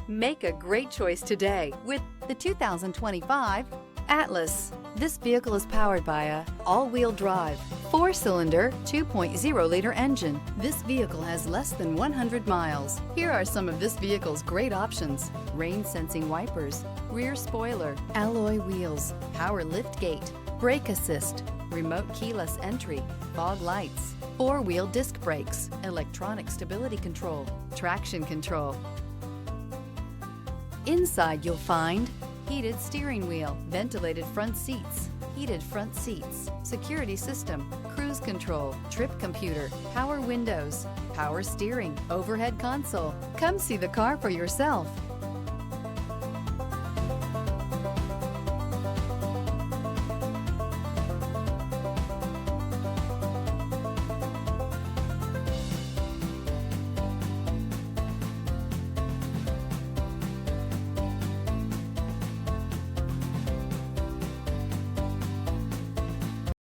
Make a great choice today with the 2025 Atlas. This vehicle is powered by a all-wheel drive, 4-cylinder, 2.0-liter engine. This vehicle has less than 100 miles. Here are some of this vehicle's great options: rain-sensing wipers, rear spoiler, alloy wheels, power liftgate, brake assist, remote keyless entry, fog lights, 4-wheel disc brakes, electronic stability control, traction control. Inside you'll find heated steering wheel, ventilated front seats, heated front seats, security system, cruise control, trip computer, power windows, power steering, overhead console. Come see the car for yourself.